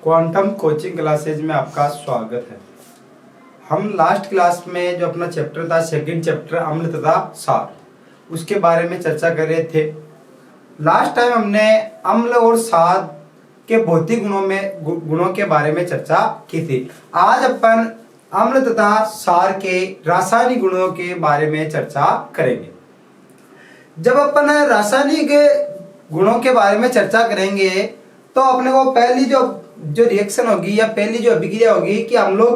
Quantum coaching classes में आपका स्वागत है। हम लास्ट क्लास में जो अपना चैप्टर था, सेकंड चैप्टर अम्ल तथा क्षार, उसके बारे में चर्चा कर रहे थे। लास्ट टाइम हमने अम्ल और क्षार के भौतिक गुणों के बारे में चर्चा की थी। आज अपन अम्ल तथा क्षार के रासायनिक गुणों के बारे में चर्चा करेंगे। जब अपन रासायनिक गुणों के बारे में चर्चा करेंगे तो अपने को पहली जो रिएक्शन होगी या पहली जो अभिक्रिया होगी कि अम्लों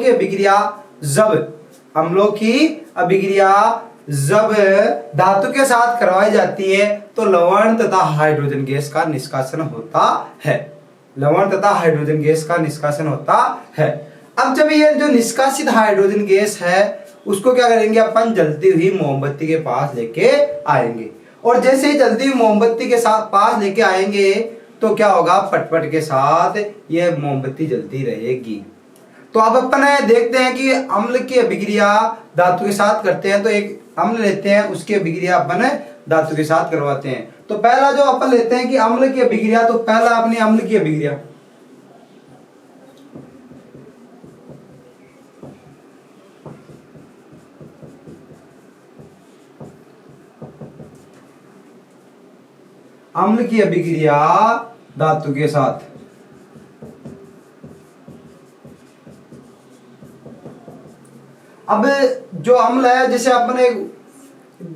की अभिक्रिया जब धातु के साथ करवाई जाती है तो लवण तथा हाइड्रोजन गैस का निष्कासन होता है। अब जब ये जो निष्कासित हाइड्रोजन गैस है उसको क्या करेंगे, अपन जलती हुई मोमबत्ती के पास लेके आएंगे। और जैसे ही जलती हुई मोमबत्ती के साथ पास लेके आएंगे तो क्या होगा, पटपट के साथ ये मोमबत्ती जलती रहेगी। तो अब अपन देखते हैं कि अम्ल की अभिक्रिया धातु के साथ करते हैं। तो एक अम्ल लेते हैं, उसकी अभिक्रिया अपन धातु के साथ करवाते हैं। तो पहला जो अपन लेते हैं कि अम्ल की अभिक्रिया, तो पहला अपनी अम्ल की अभिक्रिया, अम्ल की अभिक्रिया धातु के साथ। अब जो अम्ल है, जैसे अपन एक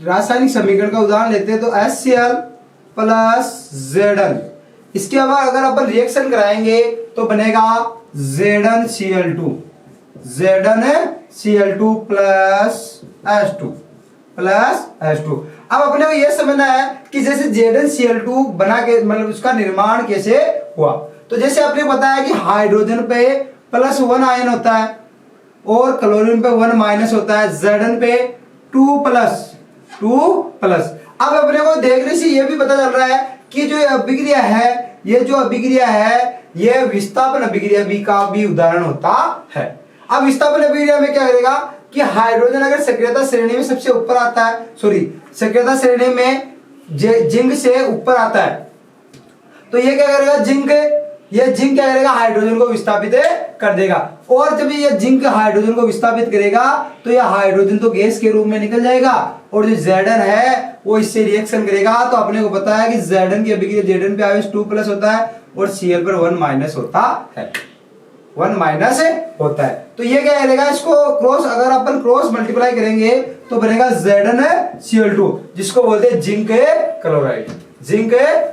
रासायनिक समीकरण का उदाहरण लेते हैं तो HCl प्लस Zn, इसके बाद अगर अपन रिएक्शन कराएंगे तो बनेगा ZnCl2 प्लस H2। अब अपने को यह समझना है कि जैसे ZnCl2 बना के मतलब उसका निर्माण कैसे हुआ। तो जैसे आपने बताया कि हाइड्रोजन पे +1 आयन होता है और क्लोरीन पे 1 माइनस होता है, Zn पे 2 प्लस। अब अपने को देखने से यह भी पता चल रहा है कि जो अभिक्रिया है ये विस्थापन अभिक्रिया भी का भी उदाहरण होता है। अब विस्थापन अभिक्रिया में क्या करेगा कि हाइड्रोजन अगर सक्रियता श्रेणी में सबसे ऊपर आता है, सक्रियता श्रेणी में जिंक से ऊपर आता है, तो ये क्या करेगा, जिंक क्या करेगा, हाइड्रोजन को विस्थापित कर देगा। और जब ये जिंक हाइड्रोजन को विस्थापित करेगा तो यह हाइड्रोजन तो गैस के रूप में निकल जाएगा और जो Zn है वो इससे रिएक्शन करेगा। तो अपने को पता है कि Zn की अभिक्रिया, Zn पे आवेश 2 प्लस होता है और Cl पर 1 माइनस होता है, 1 माइनस होता है। तो ये क्या करेगा, इसको अगर अपन क्रॉस मल्टीप्लाई करेंगे तो बनेगा ZnCl2, जिसको बोलते हैं जिंक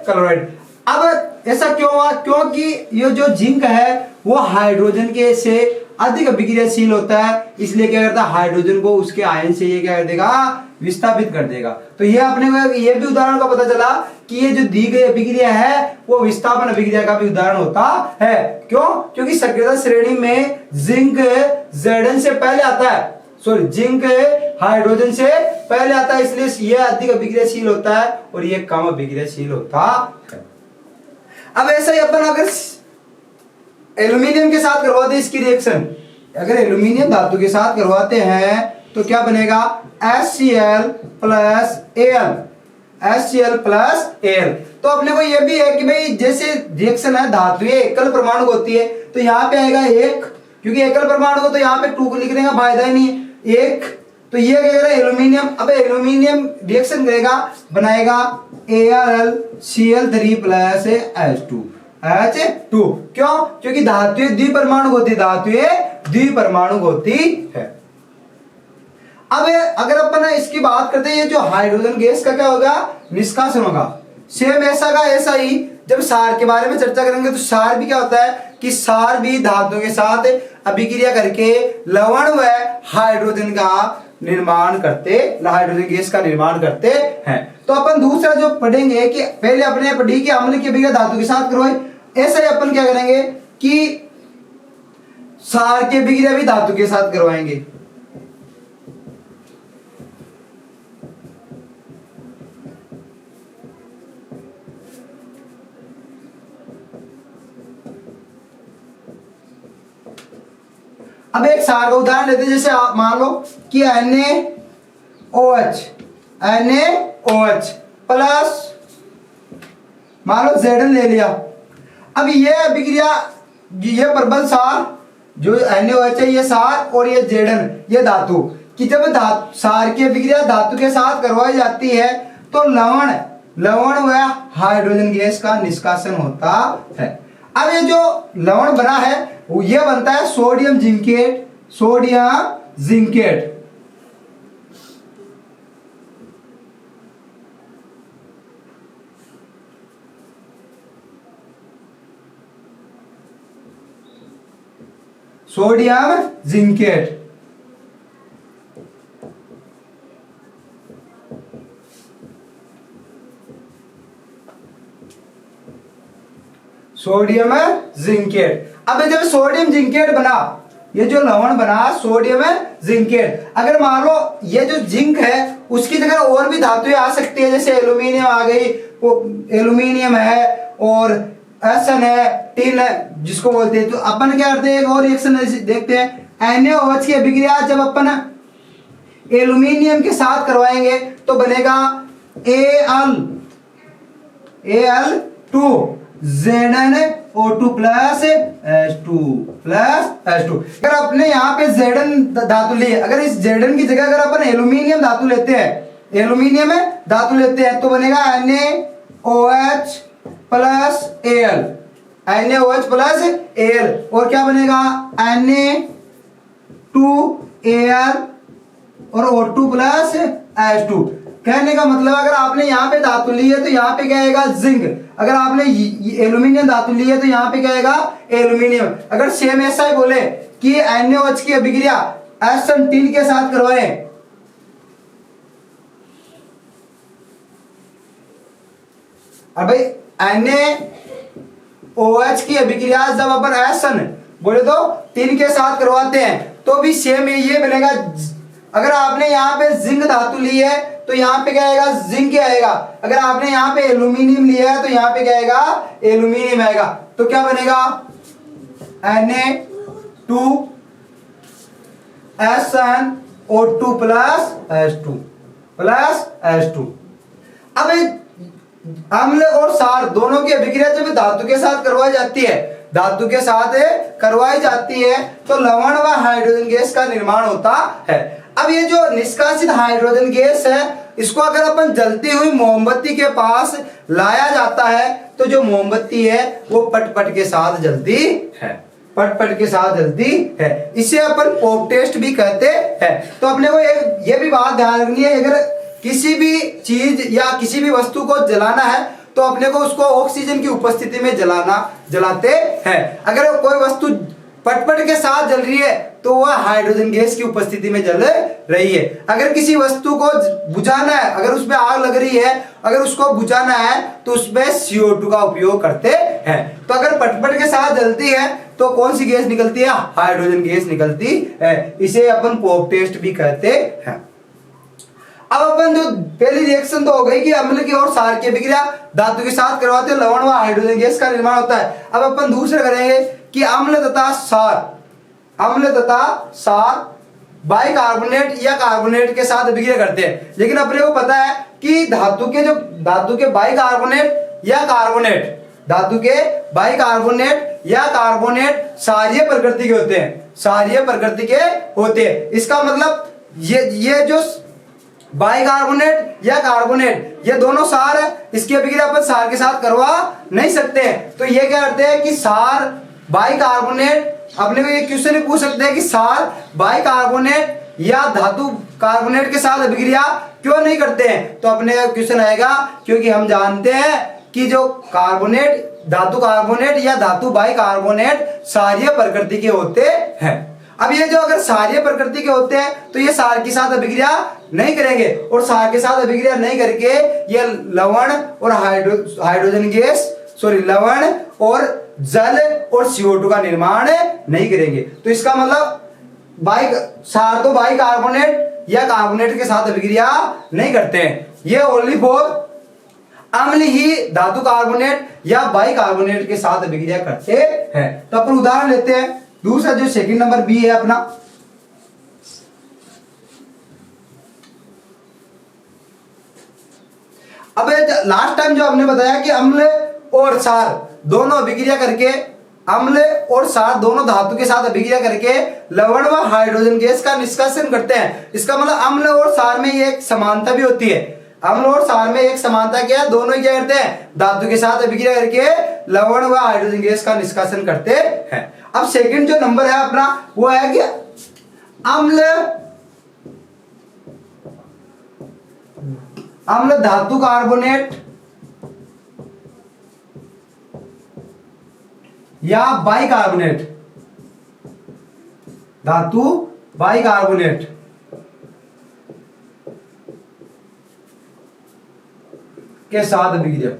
क्लोराइड। अब ऐसा क्यों हुआ, क्योंकि ये जो जिंक है वो हाइड्रोजन के से अधिक अभिक्रियाशील होता है, इसलिए क्या करता है, हाइड्रोजन को उसके आयन से ये क्या कर देगा, विस्थापित कर देगा। तो ये अपने को ये भी उदाहरण का पता चला कि ये जो दी गई अभिक्रिया है वो विस्थापन अभिक्रिया का भी उदाहरण होता है। क्यों? क्योंकि सक्रियता श्रेणी में जिंक Zn से पहले आता है, जिंक हाइड्रोजन से पहले आता है, इसलिए यह अधिक अभिक्रियाशील होता है और यह कम अभिक्रियाशील होता है। अब ऐसा ही अपन अगर एल्यूमिनियम के साथ करवाते हैं इसकी रिएक्शन, अगर एल्यूमिनियम धातु के साथ करवाते हैं तो क्या बनेगा, HCl प्लस Al। तो अपने को यह भी है कि भाई जैसे रिएक्शन है धातु एकल परमाणु होती है तो यहाँ पे आएगा 1, क्योंकि एकल परमाणु को तो यहाँ पे 2 लिखने का फायदा ही नहीं है, 1। तो ये क्या करेगा, एल्यूमिनियम, अब एल्यूमिनियम रिएक्शन करेगा, बनाएगा AlCl3 प्लस H2। क्यों? क्योंकि धातुएं द्विपरमाणु होती है। अब अगर अपन इसकी बात करते हैं, ये जो हाइड्रोजन गैस का क्या होगा, निष्कासन होगा। सेम ऐसा ही जब क्षार के बारे में चर्चा करेंगे तो क्षार भी क्या होता है कि क्षार भी धातुओं के साथ अभिक्रिया करके लवण व हाइड्रोजन गैस का निर्माण करते हैं। तो अपन दूसरा जो पढ़ेंगे कि पहले अपने पढ़ी कि अम्ल की अभिक्रिया धातु के साथ करवाए, ऐसा ही अपन क्या करेंगे कि क्षार की अभिक्रिया भी धातु के साथ करवाएंगे। अब एक क्षार का उदाहरण लेते हैं, जैसे आप मान लो कि NaOH प्लस मान लो Zn ले लिया। अब ये अभिक्रिया ये प्रबल सार जो NaOH है ये सार, और ये Zn ये धातु कि जब सार की अभिक्रिया धातु के साथ करवाई जाती है तो लवण व हाइड्रोजन गैस का निष्कासन होता है। अब ये जो लवण बना है ये बनता है sodium zincate, sodium zincate. Sodium zincate sodium zincate. अब जब सोडियम जिंकेट बना, ये जो लवण बना सोडियम जिंकेट, अगर मान लो ये जो जिंक है उसकी जगह और भी धातुएं आ सकती है, जैसे एल्यूमिनियम आ गई, एल्यूमिनियम है और एसन है, टिन है जिसको बोलते हैं। तो अपन क्या करते हैं, एक और रिएक्शन देखते हैं। NaOH की अभिक्रिया जब अपन एल्यूमिनियम के साथ करवाएंगे तो बनेगा Al2 ZnO2 प्लस H2। अगर अपने यहाँ पे Zn धातु ली है, अगर इस Zn की जगह अगर अपन एल्यूमिनियम धातु लेते हैं तो बनेगा NaOH plus Al, NaOH plus Al, और क्या बनेगा Na2Al और O2 प्लस H2। कहने का मतलब अगर आपने यहाँ पे धातु ली है तो यहाँ पे क्या आएगा जिंक, अगर आपने एल्यूमिनियम धातु ली है तो यहाँ पे क्या आएगा एल्यूमिनियम। अगर सेम ऐसा ही बोले कि NaOH की अभिक्रिया एसन टिन के साथ करवाएं, अब भाई NaOH की अभिक्रिया जब अपन एसन बोले तो टिन के साथ करवाते हैं तो भी सेम ये बनेगा। अगर आपने यहाँ पे जिंक धातु ली है तो यहाँ पे क्या आएगा जिंक आएगा, अगर आपने यहाँ पे एल्यूमिनियम लिया है तो यहाँ पे क्या आएगा एल्यूमिनियम आएगा। तो क्या बनेगा Na2SnO2 प्लस H2। अब अम्ल और सार दोनों की अभिक्रिया जब धातु के साथ करवाई जाती है तो लवण व हाइड्रोजन गैस का निर्माण होता है। अब ये जो निष्कासित हाइड्रोजन गैस है इसको अगर अपन जलती हुई मोमबत्ती के पास लाया जाता है तो जो मोमबत्ती है वो पट के साथ जलती है, इसे अपन पॉप टेस्ट भी कहते हैं। तो अपने को ये भी बात ध्यान रखनी है, अगर किसी भी चीज या किसी भी वस्तु को जलाना है तो अपने को उसको ऑक्सीजन की उपस्थिति में जलाते हैं। अगर कोई वस्तु पट के साथ जल रही है तो वह हाइड्रोजन गैस की उपस्थिति में जल रही है। अगर किसी वस्तु को बुझाना है, अगर उसमें आग लग रही है, अगर उसको बुझाना है तो उसमें CO2 का उपयोग करते हैं। तो अगर पट के साथ जलती है तो कौन सी गैस निकलती है, हाइड्रोजन गैस निकलती है, इसे अपन पॉप टेस्ट भी कहते हैं। अब अपन जो पहली रिएक्शन तो हो गई कि अम्ल की और सार की अभिक्रिया धातु के साथ करवाते हैं, लवण व हाइड्रोजन गैस का निर्माण होता है। अब अपन दूसरा करेंगे कि अम्ल तथा सार बाइकार्बोनेट या कार्बोनेट के साथ अभिक्रिया करते हैं। लेकिन अपने को पता है कि धातु के बाइकार्बोनेट या कार्बोनेट क्षारीय प्रकृति के होते हैं। इसका मतलब ये जो बाइकार्बोनेट या कार्बोनेट ये दोनों सार है, इसकी अभिक्रिया अपन सार के साथ करवा नहीं सकते हैं। तो ये क्या करते हैं कि सार बाइकार्बोनेट, अपने को ये क्वेश्चन पूछ सकते हैं कि सार बाइकार्बोनेट या धातु कार्बोनेट के साथ अभिक्रिया क्यों नहीं करते हैं। तो अपने का क्वेश्चन आएगा क्योंकि हम जानते हैं कि जो धातु कार्बोनेट या धातु बाइकार्बोनेट क्षारीय प्रकृति के होते हैं। अब ये जो अगर क्षारीय प्रकृति के होते हैं तो ये सार के साथ अभिक्रिया नहीं करेंगे, और सार के साथ अभिक्रिया नहीं करके ये लवण और लवण और जल और CO2 का निर्माण नहीं करेंगे। तो इसका मतलब सार तो बाइकार्बोनेट या कार्बोनेट के साथ अभिक्रिया नहीं करते हैं, ये ओनली फॉर अम्ल ही धातु कार्बोनेट या बाइकार्बोनेट के साथ अभिक्रिया करते हैं। तो अपन उदाहरण लेते हैं, दूसरा जो सेकंड नंबर बी है अपना, अब लास्ट टाइम जो हमने बताया कि अम्ल और सार दोनों अभिक्रिया करके अम्ल और क्षार दोनों धातु के साथ अभिक्रिया करके लवण व हाइड्रोजन गैस का निष्कासन करते हैं। इसका मतलब अम्ल और क्षार में ये एक समानता भी होती है। अम्ल और क्षार में एक समानता क्या है, दोनों क्या करते हैं, धातु के साथ अभिक्रिया करके लवण व हाइड्रोजन गैस का निष्कासन करते हैं। अब सेकंड जो नंबर है अपना वो है कि अम्ल धातु कार्बोनेट या बाइकार्बोनेट, धातु बाइकार्बोनेट के साथ अभिक्रिया।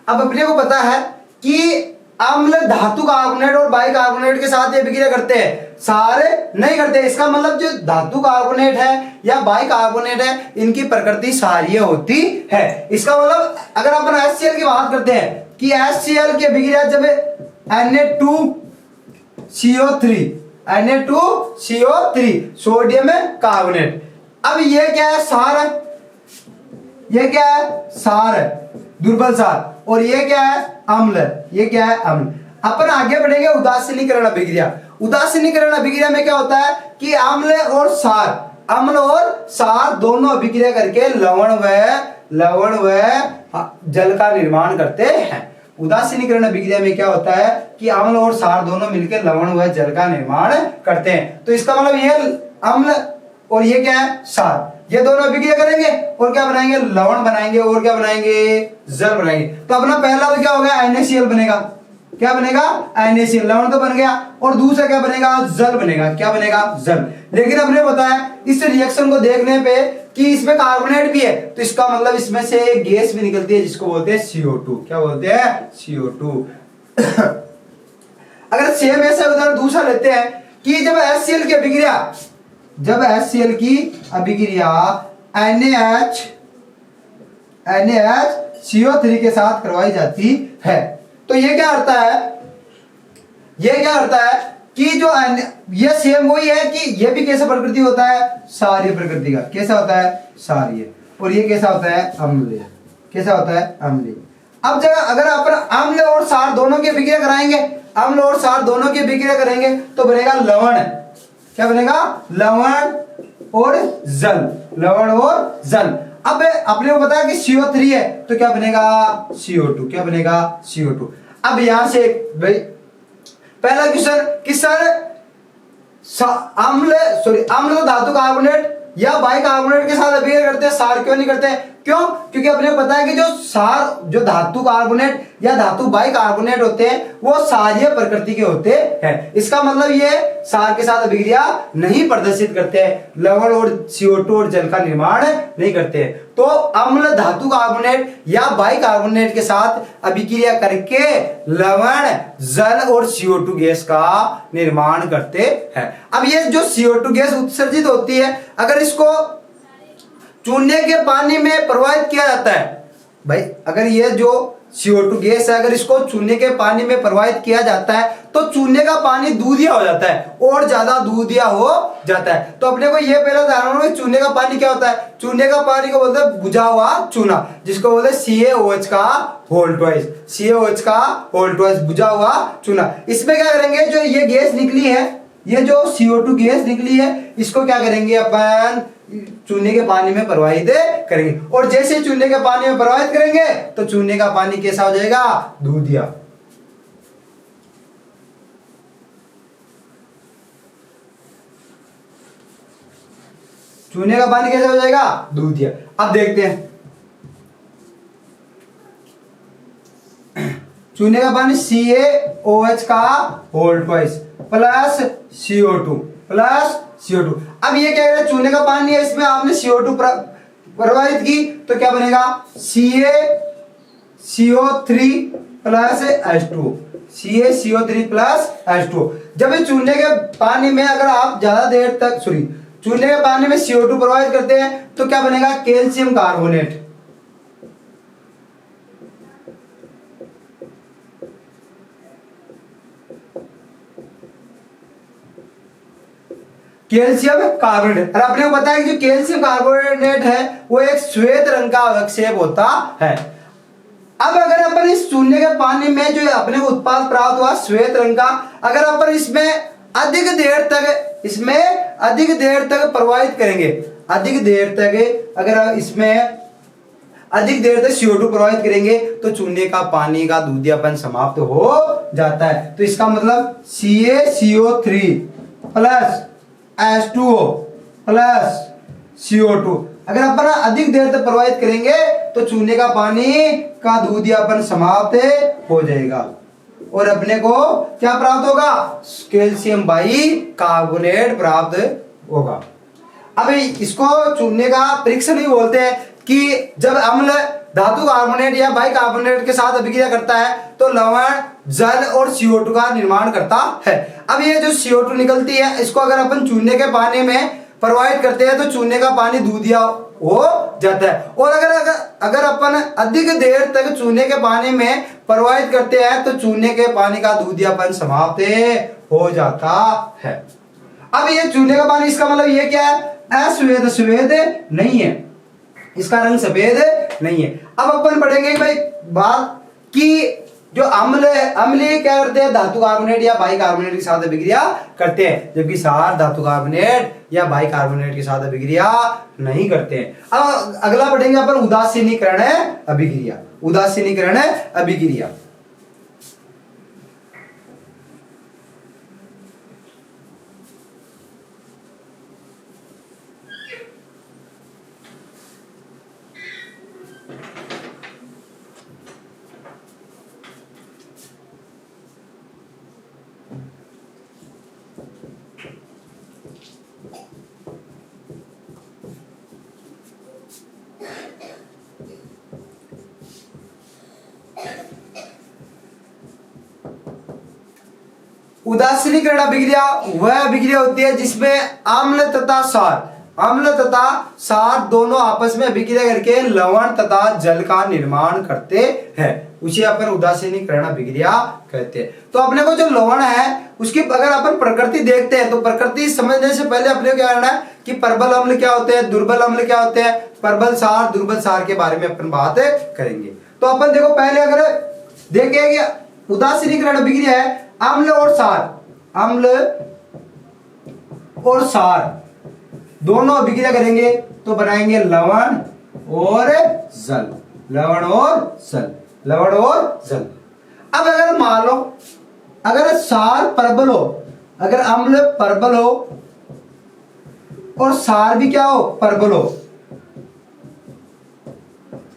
अब अपने को पता है कि अम्ल धातु कार्बोनेट और बाइकार्बोनेट के साथ ये अभिक्रिया करते हैं, सारे नहीं करते। इसका मतलब जो धातु कार्बोनेट है या बाइकार्बोनेट है इनकी प्रकृति क्षारीय होती है। इसका मतलब अगर अपन HCl की बात करते हैं कि HCl की अभिक्रिया जब Na2CO3 सोडियम कार्बोनेट। अब ये क्या है, क्षार है, ये क्या है, क्षार है, दुर्बल क्षार, और ये क्या है, अम्ल, ये क्या है, अम्ल। अपन आगे बढ़ेंगे उदासीनीकरण अभिक्रिया। उदासीनीकरण अभिक्रिया में क्या होता है कि अम्ल और क्षार दोनों अभिक्रिया करके लवण व जल का निर्माण करते हैं। उदासीनीकरण अभिक्रिया में क्या होता है कि अम्ल और क्षार दोनों मिलकर लवण व जल का निर्माण करते हैं। तो इसका मतलब ये अम्ल और ये क्या है, क्षार, ये दोनों अभिक्रिया करेंगे और क्या बनाएंगे, लवण बनाएंगे और क्या बनाएंगे, जल बनाएंगे। तो अपना पहला तो क्या हो गया, NaCl बनेगा, क्या बनेगा, NaCl, लवण तो बन गया, और दूसरा क्या बनेगा, जल बनेगा, क्या बनेगा, जल। लेकिन हमने बताया इस रिएक्शन को देखने पे कि इसमें कार्बोनेट भी है, तो इसका मतलब इसमें से एक गैस भी निकलती है जिसको बोलते हैं CO2, क्या बोलते हैं, CO2। अगर सेम ऐसा उदाहरण दूसरा लेते हैं कि जब HCl की अभिक्रिया NaHCO3 के साथ करवाई जाती है, तो ये क्या करता है कि जो ये सेम वही है कि ये भी कैसा प्रकृति होता है, क्षारीय प्रकृति का, कैसा होता है, क्षारीय, और ये कैसा होता है, अम्लीय, कैसा होता है, अम्लीय। अब जब अगर अपन अम्ल और क्षार दोनों की अभिक्रिया कराएंगे, अम्ल और क्षार दोनों की अभिक्रिया करेंगे तो बनेगा लवण, क्या बनेगा, लवण और जल। अब अपने को पता है कि CO3 है तो क्या बनेगा, CO2, क्या बनेगा, CO2। अब यहां से भाई पहला क्वेश्चन कि सर अम्ल तो धातु कार्बोनेट या बाइकार्बोनेट के साथ अभिक्रिया करते हैं, क्षार क्यों नहीं करते, क्यों, क्योंकि अपने को पता है कि जो धातु कार्बोनेट या धातु बाइकार्बोनेट होते हैं वो क्षारीय प्रकृति के होते हैं। इसका मतलब ये क्षार के साथ अभिक्रिया नहीं प्रदर्शित करते हैं, लवण और CO2 और जल का निर्माण नहीं करते हैं। तो अम्ल धातु कार्बोनेट या बाइकार्बोनेट के साथ अभिक्रिया करके लवण, जल और CO2 गैस का निर्माण करते हैं। अब ये जो CO2 गैस उत्सर्जित होती है, अगर इसको चूने के पानी में प्रवाहित किया जाता है, भाई अगर ये जो CO2 गैस है अगर इसको चूने के पानी में प्रवाहित किया जाता है तो चूने का पानी दूधिया हो जाता है और ज्यादा दूधिया हो जाता है। तो अपने को ये पहला जानना होगा चूने का पानी क्या होता है, चूने का पानी को बोलते हैं बुझा हुआ चूना, जिसको बोलते हैं CaOH का होल ट्वाइस, बुझा हुआ चूना। इसमें क्या करेंगे, जो ये गैस निकली है, ये जो CO2 गैस निकली है, इसको क्या करेंगे अपन चूने के पानी में प्रवाहित करेंगे, और जैसे चूने के पानी में प्रवाहित करेंगे तो चूने का पानी कैसा हो जाएगा, दूधिया। चूने का पानी कैसा हो जाएगा, दूधिया। अब देखते हैं चूने का पानी CaOH का होल ट्वाइस प्लस CO2। अब ये क्या है, चूने का पानी है, इसमें आपने CO2 प्रवाहित की तो क्या बनेगा, CaCO3 प्लस H2। जब ये चूने के पानी में अगर आप ज्यादा देर तक चूने के पानी में CO2 प्रवाहित करते हैं तो क्या बनेगा, कैल्शियम कार्बोनेट। Calcium carbonate. और अपने को पता है कि जो कैल्शियम कार्बोनेट है वो एक श्वेत रंग का अवक्षेप होता है। चूने के पानी में जो अपने को उत्पाद प्राप्त हुआ श्वेत रंग का, अगर अपन इसमें अधिक देर तक प्रवाहित करेंगे, अधिक देर तक अगर इसमें अधिक देर तक CO2 प्रवाहित करेंगे तो चूने का पानी का दूधियापन समाप्त हो जाता है। तो इसका मतलब CaCO3 plus H2O plus CO2 अगर अपन अधिक देर तक प्रवाहित करेंगे तो चूने का पानी का दूधियापन समाप्त हो जाएगा और अपने को क्या प्राप्त होगा, कैल्शियम बाइकार्बोनेट प्राप्त होगा। अब इसको चूने का परीक्षण भी बोलते हैं कि जब अम्ल धातु कार्बोनेट या बाइकार्बोनेट के साथ अभिक्रिया करता है तो लवण जल और CO2 का निर्माण करता है। अब ये जो CO2 निकलती है इसको अगर अपन चूने के पानी में प्रवाहित करते हैं तो चूने का पानी दूधिया हो जाता है। और अगर अपन अधिक देर तक चूने के पानी में प्रवाहित करते हैं तो चूने के पानी का दूधियापन समाप्त हो जाता है। अब ये चूने का पानी, इसका मतलब ये क्या है, अस्वेद श्वेत नहीं है, इसका रंग सफेद नहीं है। अब अपन पढ़ेंगे भाई बात कि जो अम्लीय क्या करते हैं, धातु कार्बोनेट या बाइकार्बोनेट के साथ अभिक्रिया करते हैं, जबकि क्षार धातु कार्बोनेट या बाइकार्बोनेट के साथ अभिक्रिया नहीं करते हैं। अब अगला पढ़ेंगे अपन उदासीनीकरण अभिक्रिया। उदासीनीकरण अभिक्रिया उदासीनीकरण अभिक्रिया वह अभिक्रिया होती है जिसमें अम्ल तथा क्षार दोनों आपस में अभिक्रिया करके लवण तथा जल का निर्माण करते हैं, उसे अपन उदासीनीकरण अभिक्रिया कहते हैं। तो अपने को जो लवण है उसकी अगर अपन प्रकृति देखते हैं तो प्रकृति समझने से पहले अपने को क्या करना है कि प्रबल अम्ल क्या होते हैं, दुर्बल अम्ल क्या होते हैं, प्रबल क्षार दुर्बल क्षार के बारे में अपन बात करेंगे। तो अपन देखो पहले अगर देखें कि उदासीनीकरण अभिक्रिया है अम्ल और क्षार दोनों अभिक्रिया करेंगे तो बनाएंगे लवण और जल, लवण और जल। अब अगर मान लो अगर क्षार प्रबल हो, अगर अम्ल प्रबल हो और क्षार भी क्या हो, प्रबल हो,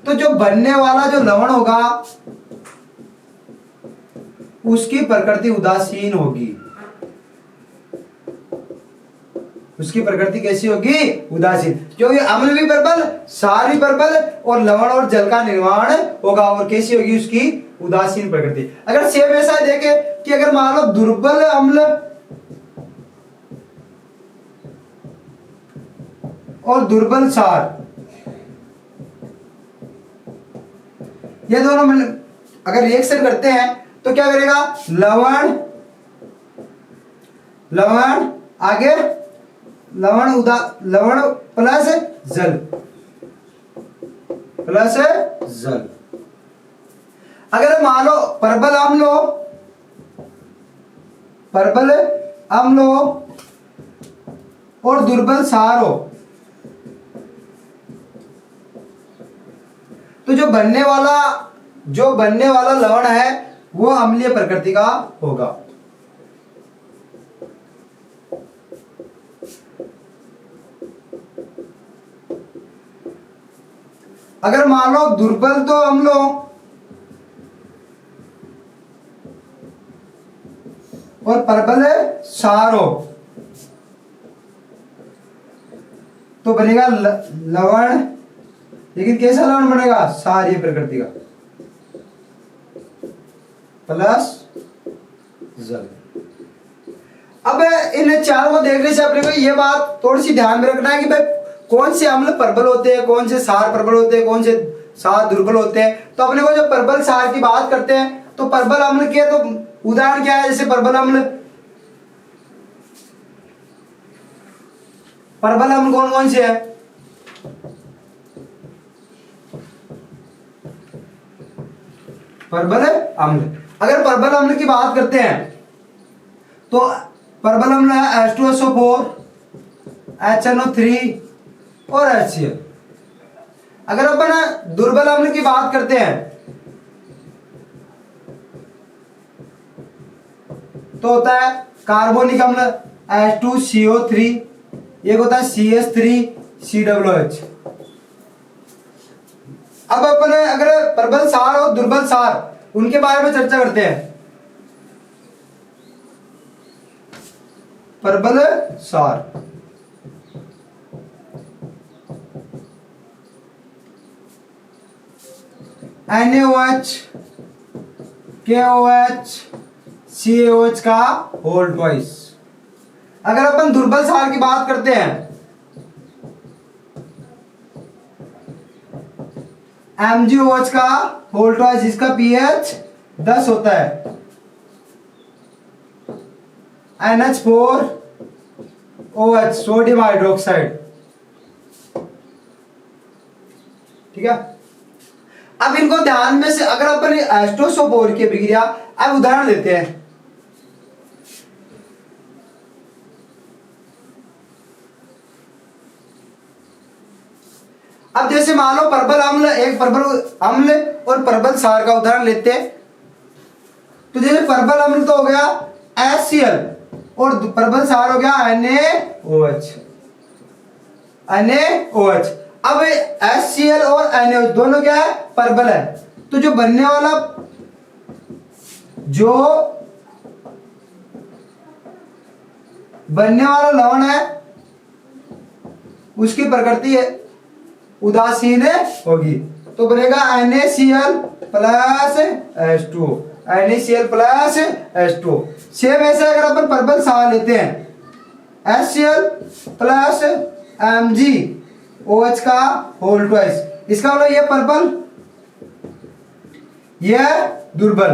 तो जो बनने वाला जो लवण होगा उसकी प्रकृति उदासीन होगी। उसकी प्रकृति कैसी होगी, उदासीन, क्योंकि अम्ल भी प्रबल, क्षार भी प्रबल और लवण और जल का निर्माण होगा और कैसी होगी उसकी उदासीन प्रकृति। अगर सेम ऐसा देखे कि अगर मान लो दुर्बल अम्ल और दुर्बल क्षार, ये दोनों अगर रिएक्शन करते हैं तो क्या करेगा, लवण आगे लवण प्लस जल। अगर मान लो प्रबल अम्ल हो और दुर्बल क्षार हो तो जो बनने वाला लवण है वो अम्लीय प्रकृति का होगा। अगर मान लो दुर्बल तो अम्ल हो और प्रबल क्षार हो तो बनेगा लवण, लेकिन कैसा लवण बनेगा, क्षारीय प्रकृति का प्लस जल। अब इन चारों को देखने से अपने को ये बात थोड़ी सी ध्यान में रखना है कि भाई कौन से अम्ल प्रबल होते हैं, कौन से क्षार प्रबल होते हैं, कौन से क्षार दुर्बल होते हैं। तो अपने को जब प्रबल क्षार की बात करते हैं तो प्रबल अम्ल के तो उदाहरण क्या है, जैसे प्रबल अम्ल कौन कौन से है, परबल अम्ल। अगर परबल अम्ल की बात करते हैं तो परबल अम्ल है H2SO4, HNO3 और HCl। अगर अपन दुर्बल अम्ल की बात करते हैं तो होता है कार्बोनिक अम्ल H2CO3, एक होता है CH3COOH। अब अपन अगर प्रबल सार और दुर्बल सार उनके बारे में चर्चा करते हैं। प्रबल सार NaOH, KOH, CaOH का होल ट्वाइस। अगर अपन दुर्बल सार की बात करते हैं MgOH का होल ट्वाइस, जिसका pH 10 होता है, NH4OH सोडियम हाइड्रोक्साइड। ठीक है। अब इनको ध्यान में से अगर अपन H2SO4 की अभिक्रिया अब उदाहरण लेते हैं। अब जैसे मान लो प्रबल अम्ल, एक प्रबल अम्ल और प्रबल सार का उदाहरण लेते हैं। तो जैसे प्रबल अम्ल तो हो गया HCl और प्रबल सार हो गया NaOH। अब HCl और NaOH दोनों क्या है, प्रबल है। तो जो बनने वाला लवण है उसकी प्रकृति है उदासीन होगी, तो बनेगा NaCl plus H2O, NaCl plus H2O। Same ऐसे अगर अपन प्रबल सार लेते हैं HCl प्लस MgOH का होल ट्वाइस, इसका मतलब ये प्रबल, यह दुर्बल,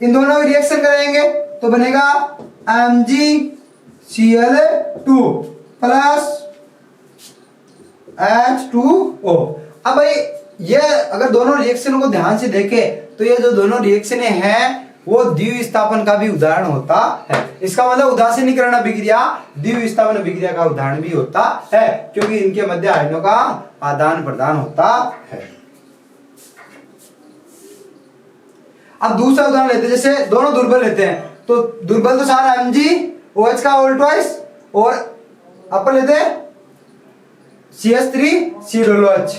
इन दोनों की रिएक्शन करेंगे तो बनेगा MgCl2 प्लस H2O। अब भाई ये अगर दोनों रिएक्शनों को ध्यान से देखें तो ये जो दोनों रिएक्शन हैं वो द्विविस्थापन का भी उदाहरण होता है। इसका मतलब उदासीनीकरण अभिक्रिया द्विविस्थापन अभिक्रिया का उदाहरण भी होता है, क्योंकि इनके मध्य आयनों का आदान प्रदान होता है। अब दूसरा उदाहरण लेते हैं, जैसे दोनों दुर्बल लेते हैं तो दुर्बल तो सारा MgOH का होल ट्वाइस और अपन लेते हैं CH3COOH।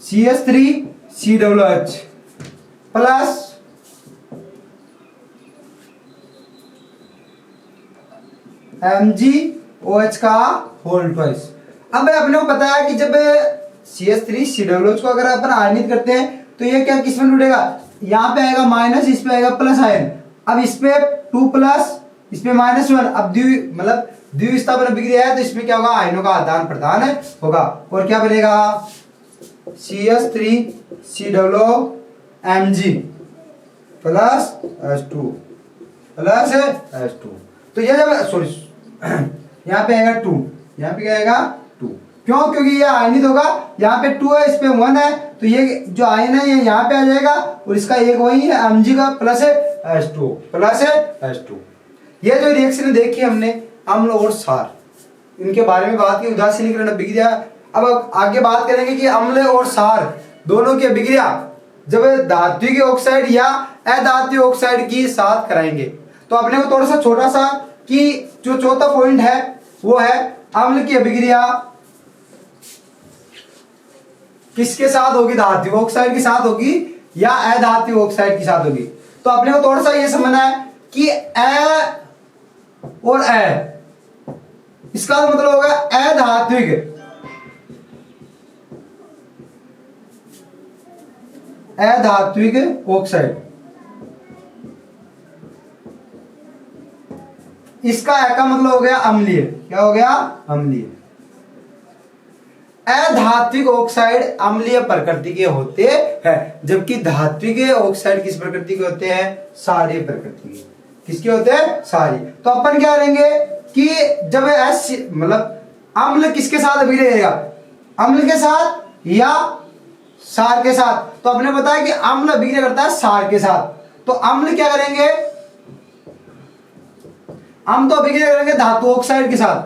CH3COOH प्लस MgOH का होल ट्वाइस। अब अपने को पता है कि जब CH3COOH को अगर अपन आयनित करते हैं तो ये क्या किस में टूटेगा, यहाँ पे आएगा माइनस, इस पे आएगा प्लस आयन। अब इस पे 2 प्लस, इस पे -1। अब द्विविस्थापन अभिक्रिया है तो इसमें क्या होगा, आयनों का आदान प्रदान होगा और क्या बनेगा CH3COOMg प्लस H2। तो ये जब सॉरी यहाँ पे आएगा 2, यहाँ पे क्या आएगा 2, क्यों, क्योंकि ये आयनित होगा, यहाँ पे 2 है, इस पे 1 है, तो ये जो आयन है ये यहाँ पे आ जाएगा और इसका एक वही है Mg का प्लस H2। ये जो रिएक्शन देखी हमने अम्ल और सार, इनके बारे में बात की, उदासीनीकरण अभिक्रिया। अब आगे बात करेंगे कि अम्ल और सार दोनों की अभिक्रिया जब धात्विक ऑक्साइड या अधात्विक ऑक्साइड की साथ कराएंगे तो अपने को थोड़ा सा छोटा सा कि जो चौथा पॉइंट है वो है अम्ल की अभिक्रिया किसके साथ होगी, धात्विक ऑक्साइड के साथ होगी या अधात्विक ऑक्साइड के साथ होगी। तो अपने को थोड़ा सा ये समझना है कि अ और अ, इसका मतलब होगा अधात्विक ऑक्साइड, इसका अ का मतलब हो गया अम्लीय। क्या हो गया, अम्लीय। अधात्विक ऑक्साइड अम्लीय प्रकृति के होते हैं, जबकि धात्विक ऑक्साइड किस प्रकृति के होते हैं, क्षारीय प्रकृति के। किसके होते हैं? सारी। तो अपन क्या करेंगे कि जब एस मतलब अम्ल किसके साथ अभिक्रिया करेगा? अम्ल के साथ या क्षार के साथ? तो आपने बताया कि अम्ल अभिक्रिया करता है क्षार के साथ। तो अम्ल क्या करेंगे? हम तो अभिक्रिया करेंगे धातु ऑक्साइड के साथ,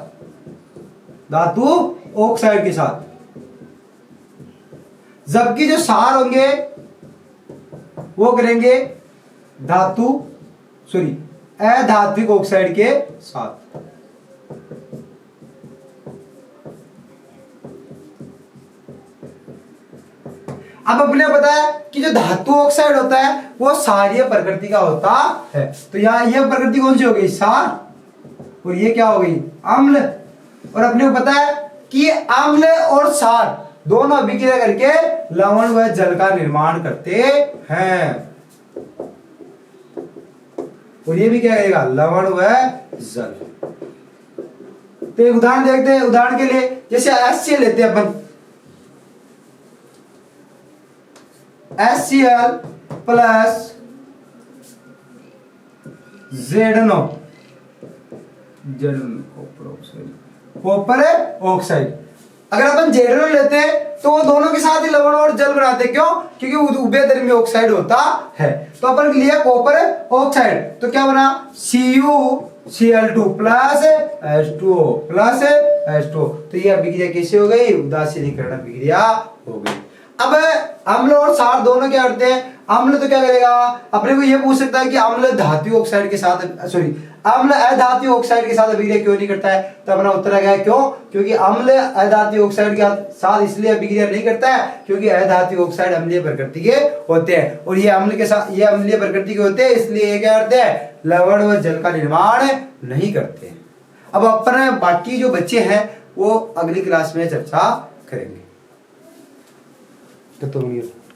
धातु ऑक्साइड के साथ, जबकि जो क्षार होंगे वो करेंगे अधात्विक ऑक्साइड के साथ। अब अपने पता है कि जो धातु ऑक्साइड होता है वो क्षारीय प्रकृति का होता है। तो यहां यह प्रकृति कौन सी हो गई? क्षार। और ये क्या हो गई? अम्ल। और अपने को पता है कि अम्ल और क्षार दोनों अभिक्रिया करके लवण व जल का निर्माण करते हैं। और ये भी क्या करेगा? लवण व जल। तो एक उदाहरण देखते हैं। उदाहरण के लिए जैसे HCl लेते हैं अपन, HCl plus ZnO, copper oxide. अगर अपन जेडनो लेते हैं तो वो दोनों के साथ ही लवण और जल बनाते हैं। क्यों? क्योंकि उभयधर्मी ऑक्साइड होता है। तो अपन लिया कॉपर ऑक्साइड, तो क्या बना? CuCl2 plus H2O plus H2O। तो ये अभिक्रिया कैसे हो गई? उदासीनीकरण अभिक्रिया हो गई। अब अम्ल और क्षार दोनों क्या करते हैं? अम्ल तो क्या करेगा? अपने को ये पूछ सकता है कि अम्ल धात्विक ऑक्साइड के साथ अम्ल अधात्विक ऑक्साइड के साथ अभिक्रिया क्यों नहीं करता है? तो अपना उत्तर आ गया क्यों? क्योंकि अम्ल अधात्विक ऑक्साइड के साथ इसलिए अभिक्रिया नहीं करता है क्योंकि अधात्विक ऑक्साइड अम्लीय प्रकृति के होते हैं, और ये अम्ल के साथ ये अम्लीय प्रकृति के होते हैं, इसलिए ये क्या करते हैं? लवण व जल का निर्माण नहीं करते। अब अपने बाकी जो बच्चे हैं वो अगली क्लास में चर्चा करेंगे। तो